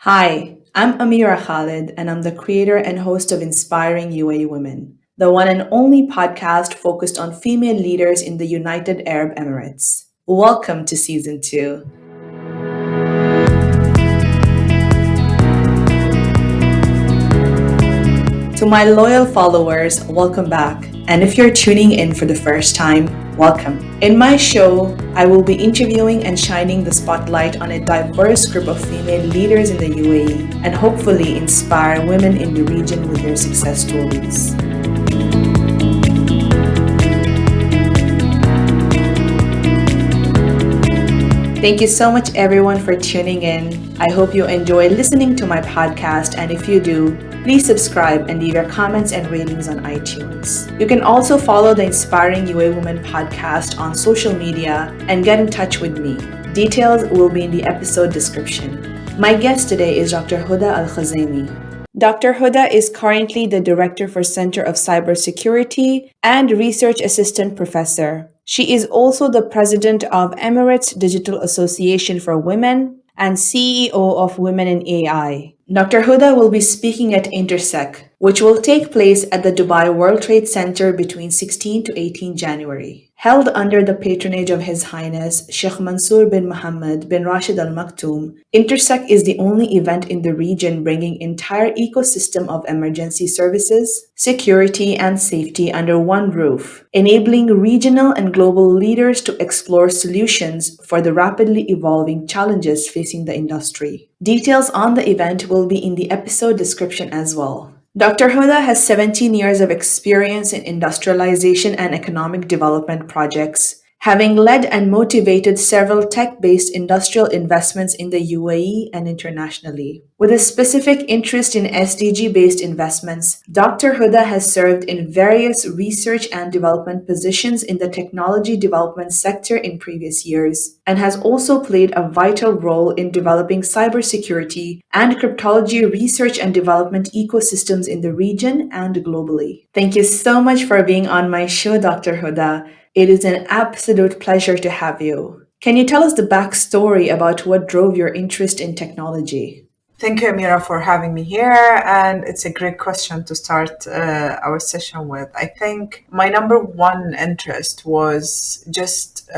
Hi, I'm Amira Khalid, and I'm the creator and host of Inspiring UAE Women, the one and only podcast focused on female leaders in the United Arab Emirates. Welcome to season 2. To my loyal followers, welcome back. And if you're tuning in for the first time, welcome. In my show, I will be interviewing and shining the spotlight on a diverse group of female leaders in the UAE and hopefully inspire women in the region with their success stories. Thank you so much, everyone, for tuning in. I hope you enjoy listening to my podcast, and if you do, please subscribe and leave your comments and ratings on iTunes. You can also follow the Inspiring UA Women podcast on social media and get in touch with me. Details will be in the episode description. My guest today is Dr. Hoda Alkhzaimi. Dr. Hoda is currently the Director for Center of Cyber Security and Research Assistant Professor. She is also the President of Emirates Digital Association for Women and CEO of Women in AI. Dr. Hoda will be speaking at Intersec, which will take place at the Dubai World Trade Center between 16 to 18 January. Held under the patronage of His Highness Sheikh Mansour bin Mohammed bin Rashid Al Maktoum, Intersec is the only event in the region bringing entire ecosystem of emergency services, security, and safety under one roof, enabling regional and global leaders to explore solutions for the rapidly evolving challenges facing the industry. Details on the event will be in the episode description as well. Dr. Hoda has 17 years of experience in industrialization and economic development projects, having led and motivated several tech-based industrial investments in the UAE and internationally. With a specific interest in SDG-based investments, Dr. Hoda has served in various research and development positions in the technology development sector in previous years, and has also played a vital role in developing cybersecurity and cryptology research and development ecosystems in the region and globally. Thank you so much for being on my show, Dr. Hoda. It is an absolute pleasure to have you. Can you tell us the backstory about what drove your interest in technology? Thank you, Amira, for having me here. And it's a great question to start our session with. I think my number one interest was just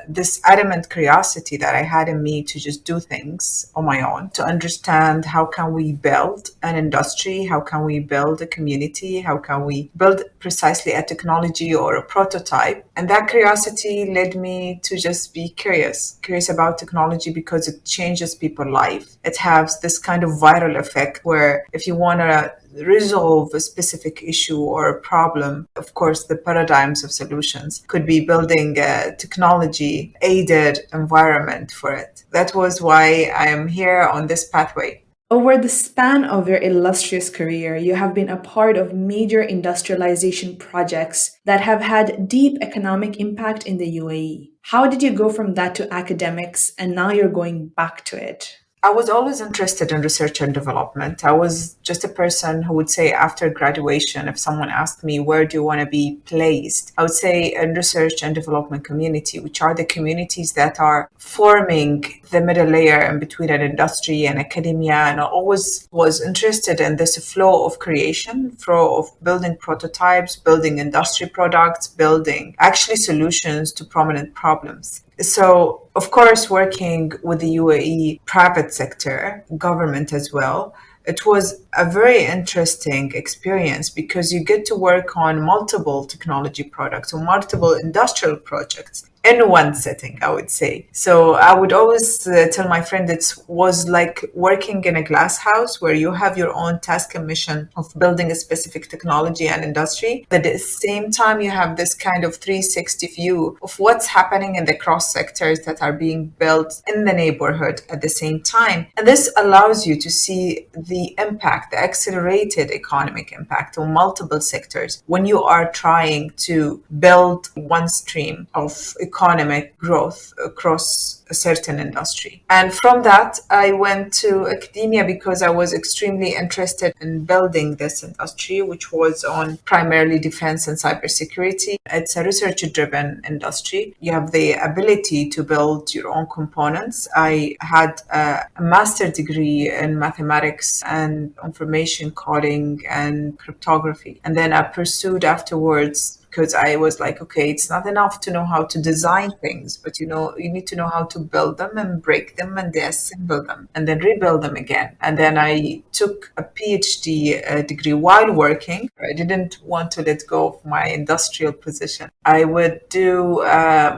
this adamant curiosity that I had in me to just do things on my own, to understand how can we build an industry, how can we build a community, how can we build precisely a technology or a prototype. And that curiosity led me to just be curious about technology because it changes people's life. It has this kind of viral effect where if you want to resolve a specific issue or a problem, of course, the paradigms of solutions could be building a technology aided environment for it. That was why I am here on this pathway. Over the span of your illustrious career, you have been a part of major industrialization projects that have had deep economic impact in the UAE. How did you go from that to academics and now you're going back to it? I was always interested in research and development. I was just a person who would say after graduation, if someone asked me, where do you want to be placed? I would say in research and development community, which are the communities that are forming the middle layer in between an industry and academia. And I always was interested in this flow of creation, flow of building prototypes, building industry products, building actually solutions to prominent problems. So, of course, working with the UAE private sector, government as well, it was a very interesting experience because you get to work on multiple technology products or multiple industrial projects in one setting, I would say. So I would always tell my friend it was like working in a glass house where you have your own task and mission of building a specific technology and industry. But at the same time, you have this kind of 360 view of what's happening in the cross sectors that are being built in the neighborhood at the same time. And this allows you to see the impact, the accelerated economic impact on multiple sectors when you are trying to build one stream of economic growth across a certain industry. And from that, I went to academia because I was extremely interested in building this industry, which was on primarily defense and cybersecurity. It's a research-driven industry. You have the ability to build your own components. I had a master's degree in mathematics and information coding and cryptography. And then I pursued afterwards because I was like, okay, it's not enough to know how to design things, but you need to know how to build them and break them and disassemble them and then rebuild them again. And then I took a PhD degree while working. I didn't want to let go of my industrial position. I would do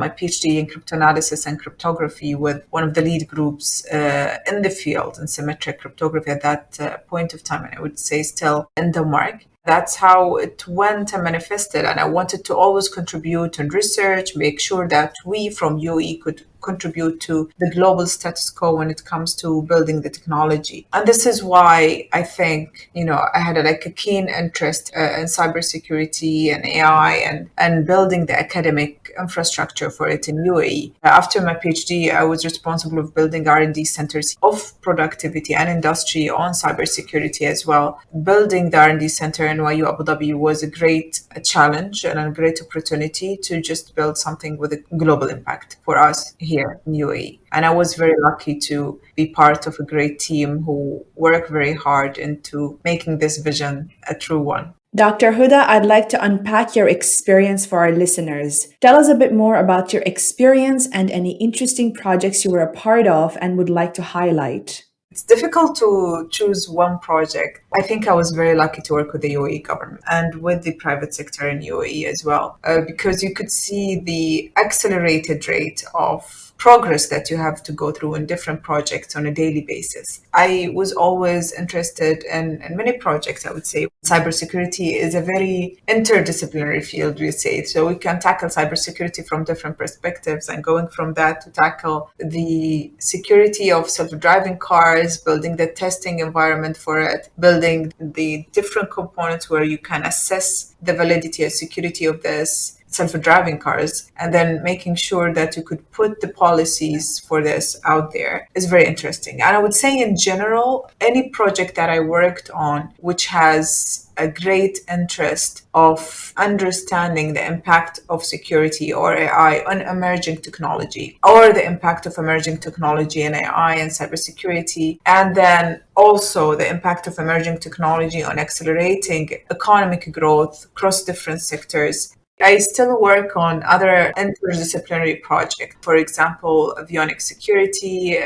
my PhD in cryptanalysis and cryptography with one of the lead groups in the field in symmetric cryptography at that point of time, and I would say still in Denmark. That's how it went and manifested. And I wanted to always contribute and research, make sure that we from UAE could contribute to the global status quo when it comes to building the technology. And this is why I think, I had a keen interest in cybersecurity and AI and building the academic infrastructure for it in UAE. After my PhD, I was responsible of building R&D centers of productivity and industry on cybersecurity as well. Building the R&D center in NYU Abu Dhabi was a great challenge and a great opportunity to just build something with a global impact for us here in UAE. And I was very lucky to be part of a great team who work very hard into making this vision a true one. Dr. Hoda, I'd like to unpack your experience for our listeners. Tell us a bit more about your experience and any interesting projects you were a part of and would like to highlight. It's difficult to choose one project. I think I was very lucky to work with the UAE government and with the private sector in UAE as well, because you could see the accelerated rate of progress that you have to go through in different projects on a daily basis. I was always interested in many projects, I would say. Cybersecurity is a very interdisciplinary field, we say. So we can tackle cybersecurity from different perspectives, and going from that to tackle the security of self-driving cars, building the testing environment for it, building the different components where you can assess the validity and security of this self-driving cars, and then making sure that you could put the policies for this out there is very interesting. And I would say in general, any project that I worked on which has a great interest of understanding the impact of security or AI on emerging technology, or the impact of emerging technology and AI and cybersecurity, and then also the impact of emerging technology on accelerating economic growth across different sectors. I still work on other interdisciplinary projects, for example, avionics security,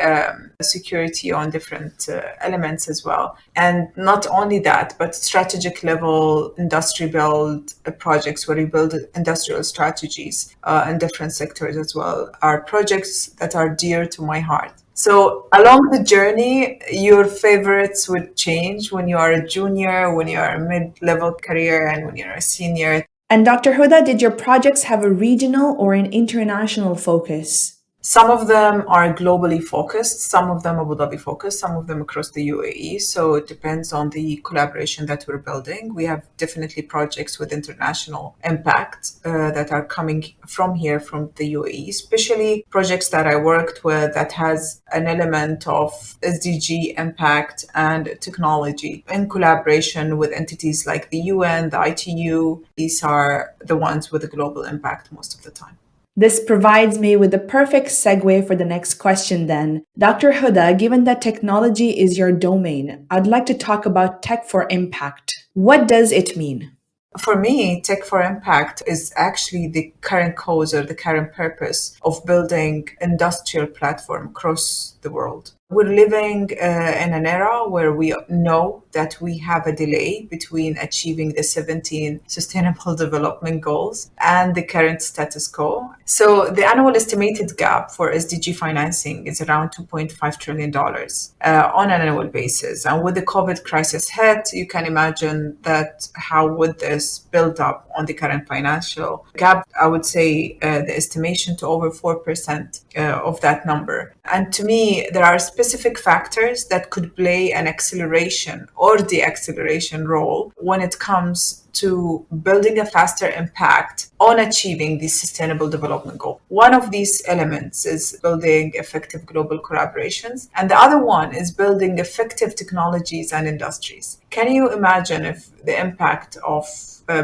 security on different elements as well. And not only that, but strategic level industry build projects where we build industrial strategies in different sectors as well are projects that are dear to my heart. So along the journey, your favorites would change when you are a junior, when you are a mid-level career, and when you're a senior. And Dr. Hoda, did your projects have a regional or an international focus? Some of them are globally focused, some of them Abu Dhabi focused, some of them across the UAE. So it depends on the collaboration that we're building. We have definitely projects with international impact that are coming from here, from the UAE, especially projects that I worked with that has an element of SDG impact and technology in collaboration with entities like the UN, the ITU. These are the ones with a global impact most of the time. This provides me with the perfect segue for the next question then. Dr. Hoda, given that technology is your domain, I'd like to talk about tech for impact. What does it mean? For me, Tech for Impact is actually the current cause or the current purpose of building industrial platform across the world. We're living in an era where we know that we have a delay between achieving the 17 Sustainable Development Goals and the current status quo. So the annual estimated gap for SDG financing is around $2.5 trillion on an annual basis. And with the COVID crisis hit, you can imagine that how would this build up on the current financial gap? I would say the estimation to over 4% of that number. And to me, there are specific factors that could play an acceleration or de-acceleration role when it comes to building a faster impact on achieving these sustainable development goals. One of these elements is building effective global collaborations, and the other one is building effective technologies and industries. Can you imagine if the impact of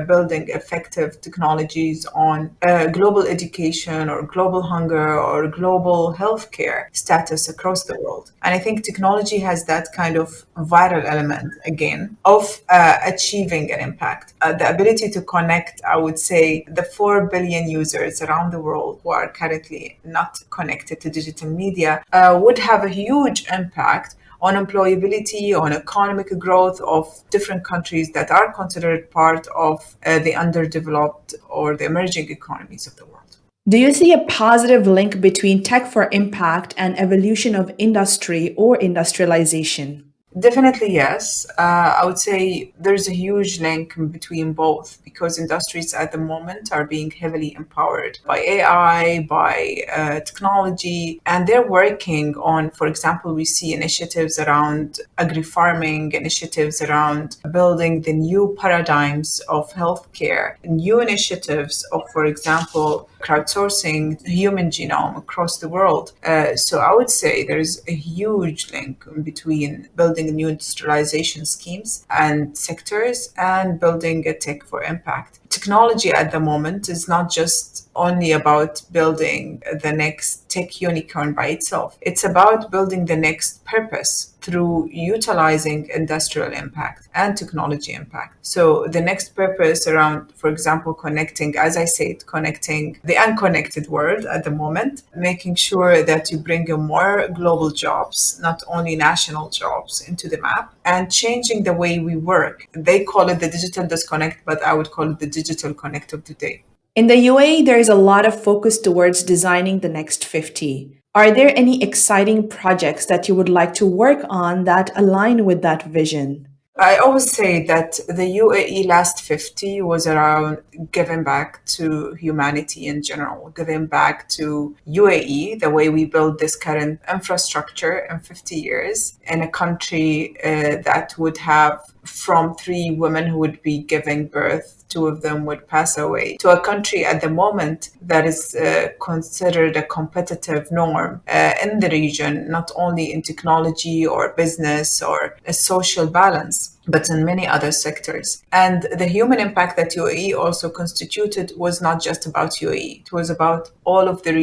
building effective technologies on global education or global hunger or global healthcare status across the world? And I think technology has that kind of viral element again of achieving an impact. The ability to connect, I would say, the 4 billion users around the world who are currently not connected to digital media would have a huge impact on employability, on economic growth of different countries that are considered part of the underdeveloped or the emerging economies of the world. Do you see a positive link between tech for impact and evolution of industry or industrialization? Definitely, yes. I would say there's a huge link between both because industries at the moment are being heavily empowered by AI, by technology, and they're working on, for example, we see initiatives around agri-farming, initiatives around building the new paradigms of healthcare, new initiatives of, for example, crowdsourcing human genome across the world. So I would say there's a huge link between building new industrialization schemes and sectors and building a tech for impact. Technology at the moment is not just only about building the next tech unicorn by itself. It's about building the next purpose through utilizing industrial impact and technology impact. So the next purpose around, for example, connecting, as I said, connecting the unconnected world at the moment, making sure that you bring in more global jobs, not only national jobs, into the map, and changing the way we work. They call it the digital disconnect, but I would call it the digital connect of today. In the UAE, there is a lot of focus towards designing the next 50. Are there any exciting projects that you would like to work on that align with that vision? I always say that the UAE last 50 was around giving back to humanity in general, giving back to UAE, the way we build this current infrastructure in 50 years in a country that would have from 3 women who would be giving birth, 2 of them would pass away, to a country at the moment that is considered a competitive norm in the region, not only in technology or business or a social balance, but in many other sectors. And the human impact that UAE also constituted was not just about UAE. It was about all of the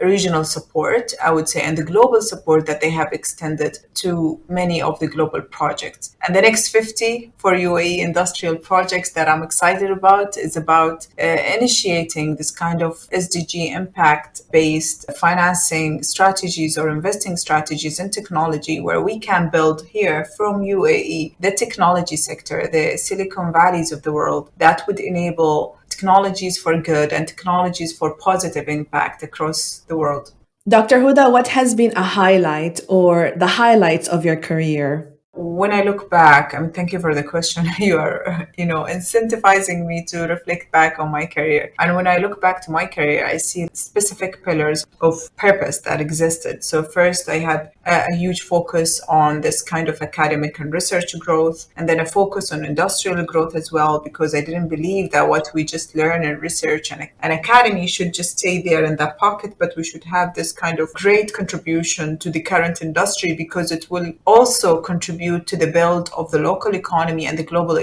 regional support, I would say, and the global support that they have extended to many of the global projects. And the next 50 for UAE industrial projects that I'm excited about is about initiating this kind of SDG impact-based financing strategies or investing strategies in technology where we can build here from UAE the technology sector, the Silicon Valleys of the world that would enable technologies for good and technologies for positive impact across the world. Dr. Hoda, what has been a highlight or the highlights of your career? When I look back, thank you for the question. You are, incentivizing me to reflect back on my career. And when I look back to my career, I see specific pillars of purpose that existed. So first, I had a huge focus on this kind of academic and research growth, and then a focus on industrial growth as well, because I didn't believe that what we just learn in research and an academy should just stay there in that pocket, but we should have this kind of great contribution to the current industry because it will also contribute to the build of the local economy and the global,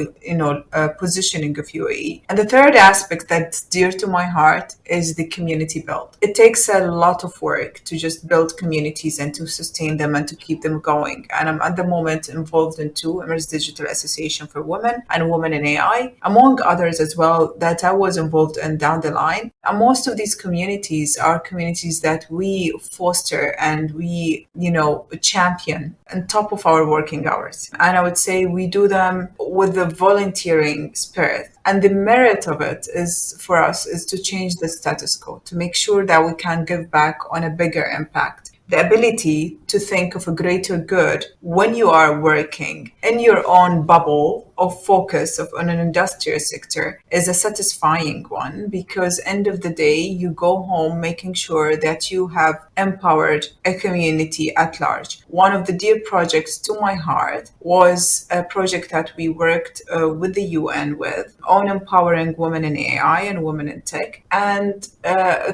positioning of UAE. And the third aspect that's dear to my heart is the community build. It takes a lot of work to just build communities and to sustain them and to keep them going. And I'm at the moment involved in 2, Emirates Digital Association for Women and Women in AI, among others as well that I was involved in down the line. And most of these communities are communities that we foster and we, champion on top of our working hours. And I would say we do them with the volunteering spirit. And the merit of it is for us is to change the status quo, to make sure that we can give back on a bigger impact. The ability to think of a greater good when you are working in your own bubble of focus on an industrial sector is a satisfying one, because end of the day, you go home making sure that you have empowered a community at large. One of the dear projects to my heart was a project that we worked with the UN with on empowering women in AI and women in tech. And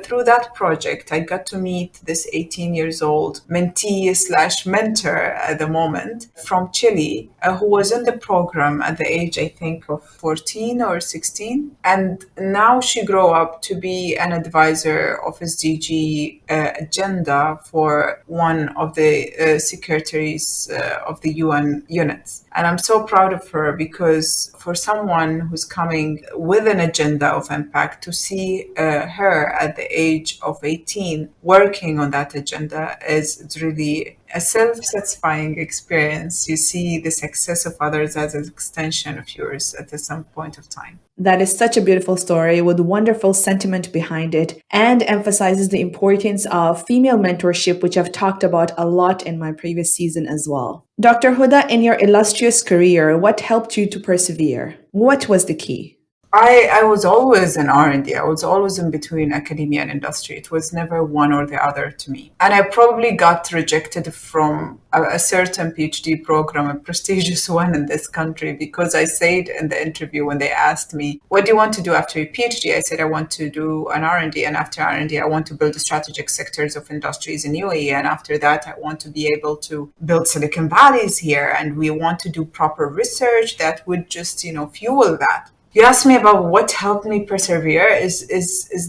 through that project, I got to meet this 18 years old mentee slash mentor at the moment from Chile, who was in the program at the age, I think, of 14 or 16. And now she grew up to be an advisor of SDG agenda for one of the secretaries of the UN units. And I'm so proud of her, because for someone who's coming with an agenda of impact, to see her at the age of 18 working on that agenda is really a self-satisfying experience. You see the success of others as an extension of yours at some point of time. That is such a beautiful story with wonderful sentiment behind it, and emphasizes the importance of female mentorship, which I've talked about a lot in my previous season as well. Dr. Hoda, in your illustrious career, what helped you to persevere? What was the key? I was always in R&D. I was always in between academia and industry. It was never one or the other to me. And I probably got rejected from a certain PhD program, a prestigious one in this country, because I said in the interview when they asked me, what do you want to do after your PhD? I said, I want to do an R&D. And after R&D, I want to build the strategic sectors of industries in UAE. And after that, I want to be able to build Silicon Valleys here. And we want to do proper research that would just, fuel that. You asked me about what helped me persevere is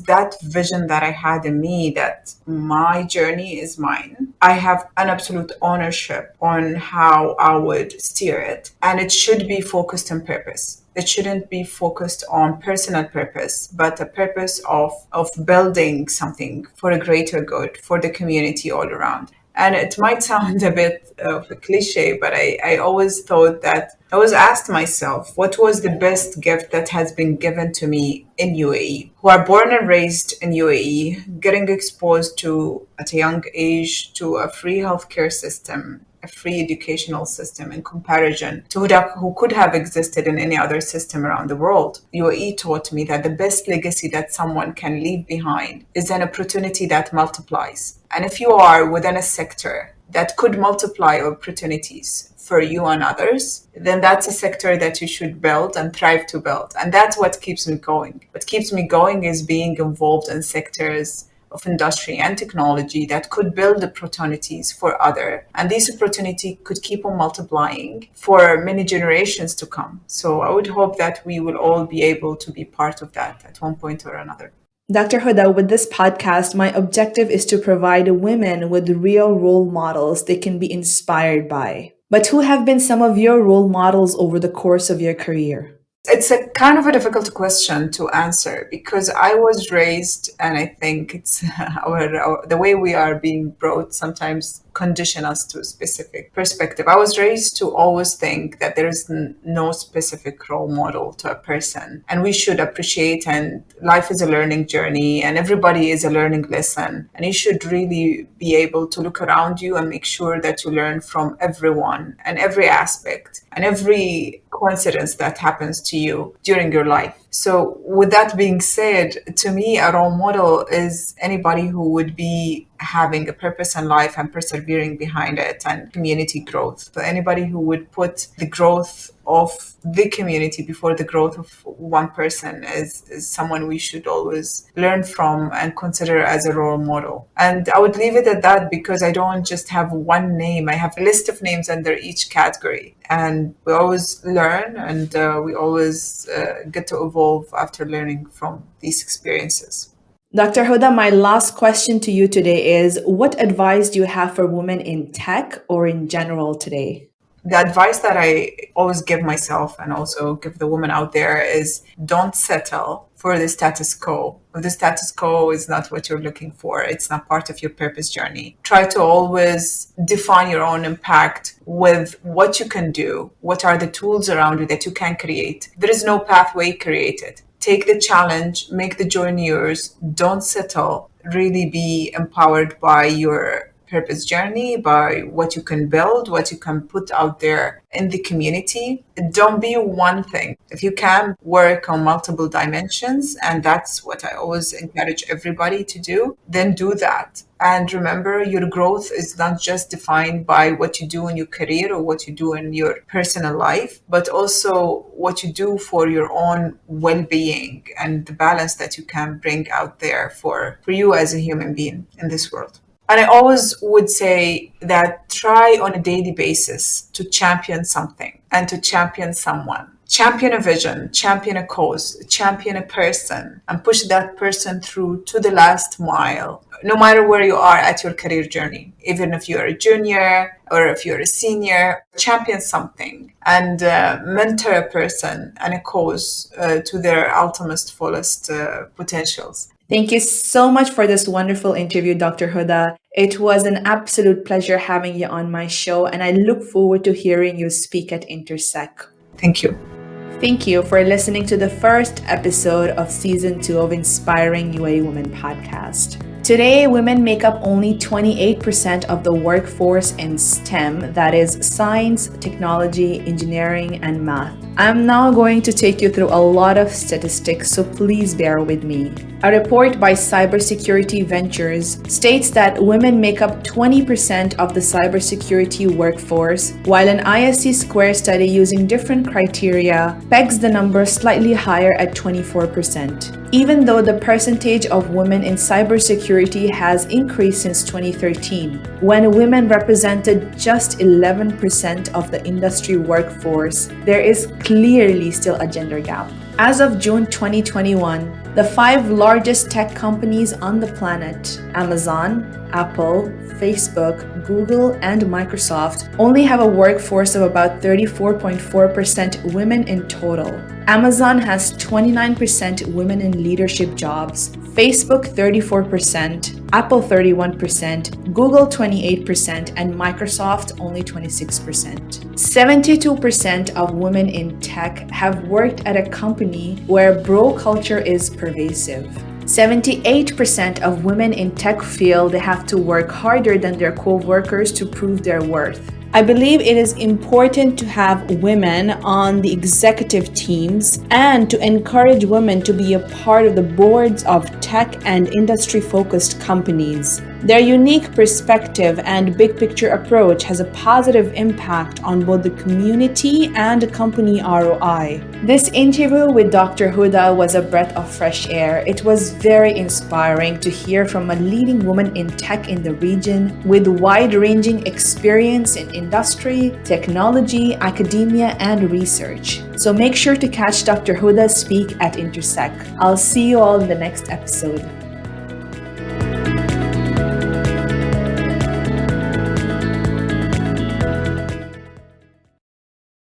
that vision that I had in me, that my journey is mine. I have an absolute ownership on how I would steer it, and it should be focused on purpose. It shouldn't be focused on personal purpose, but a purpose of building something for a greater good, for the community all around. And it might sound a bit of a cliche, but I always thought that I always asked myself, what was the best gift that has been given to me in UAE? Who are born and raised in UAE, getting exposed to, at a young age, to a free healthcare system, a free educational system in comparison to who could have existed in any other system around the world. UAE taught me that the best legacy that someone can leave behind is an opportunity that multiplies. And if you are within a sector that could multiply opportunities for you and others, then that's a sector that you should build and thrive to build. And that's what keeps me going. What keeps me going is being involved in sectors of industry and technology that could build opportunities for other. And this opportunity could keep on multiplying for many generations to come. So I would hope that we will all be able to be part of that at one point or another. Dr. Hoda, with this podcast, my objective is to provide women with real role models they can be inspired by. But who have been some of your role models over the course of your career? It's a kind of a difficult question to answer, because I was raised, and I think it's the way we are being brought sometimes condition us to a specific perspective. I was raised to always think that there is no specific role model to a person, and we should appreciate, and life is a learning journey, and everybody is a learning lesson, and you should really be able to look around you and make sure that you learn from everyone and every aspect and every coincidence that happens to you during your life. So with that being said, to me, a role model is anybody who would be having a purpose in life and persevering behind it, and community growth. So anybody who would put the growth of the community before the growth of one person is someone we should always learn from and consider as a role model. And I would leave it at that, because I don't just have one name. I have a list of names under each category. And we always learn, and we always get to evolve after learning from these experiences. Dr. Hoda, my last question to you today is, what advice do you have for women in tech or in general today? The advice that I always give myself and also give the women out there is, don't settle for the status quo. If the status quo is not what you're looking for, it's not part of your purpose journey. Try to always define your own impact with what you can do. What are the tools around you that you can create? There is no pathway created. Take the challenge, make the journey yours. Don't settle. Really be empowered by your purpose journey, by what you can build, what you can put out there in the community. Don't be one thing. If you can work on multiple dimensions, and that's what I always encourage everybody to do, then do that. And remember, your growth is not just defined by what you do in your career or what you do in your personal life, but also what you do for your own well-being and the balance that you can bring out there for you as a human being in this world. And I always would say that try on a daily basis to champion something and to champion someone. Champion a vision, champion a cause, champion a person, and push that person through to the last mile, no matter where you are at your career journey. Even if you're a junior or if you're a senior, champion something and mentor a person and a cause to their ultimate fullest potentials. Thank you so much for this wonderful interview, Dr. Hoda. It was an absolute pleasure having you on my show, and I look forward to hearing you speak at Intersec. Thank you. Thank you for listening to the first episode of Season 2 of Inspiring UAE Women podcast. Today, women make up only 28% of the workforce in STEM, that is science, technology, engineering, and math. I'm now going to take you through a lot of statistics, so please bear with me. A report by Cyber Security Ventures states that women make up 20% of the cybersecurity workforce, while an ISC Square study using different criteria pegs the number slightly higher at 24%. Even though the percentage of women in cybersecurity has increased since 2013, when women represented just 11% of the industry workforce, there is clearly still a gender gap. As of June 2021, the 5 largest tech companies on the planet, Amazon, Apple, Facebook, Google, and Microsoft, only have a workforce of about 34.4% women in total. Amazon has 29% women in leadership jobs, Facebook 34%, Apple 31%, Google 28%, and Microsoft only 26%. 72% of women in tech have worked at a company where bro culture is pervasive. 78% of women in tech feel they have to work harder than their co-workers to prove their worth. I believe it is important to have women on the executive teams and to encourage women to be a part of the boards of tech and industry-focused companies. Their unique perspective and big picture approach has a positive impact on both the community and company ROI. This interview with Dr. Hoda was a breath of fresh air. It was very inspiring to hear from a leading woman in tech in the region with wide-ranging experience in industry, technology, academia, and research. So make sure to catch Dr. Hoda speak at Intersec. I'll see you all in the next episode.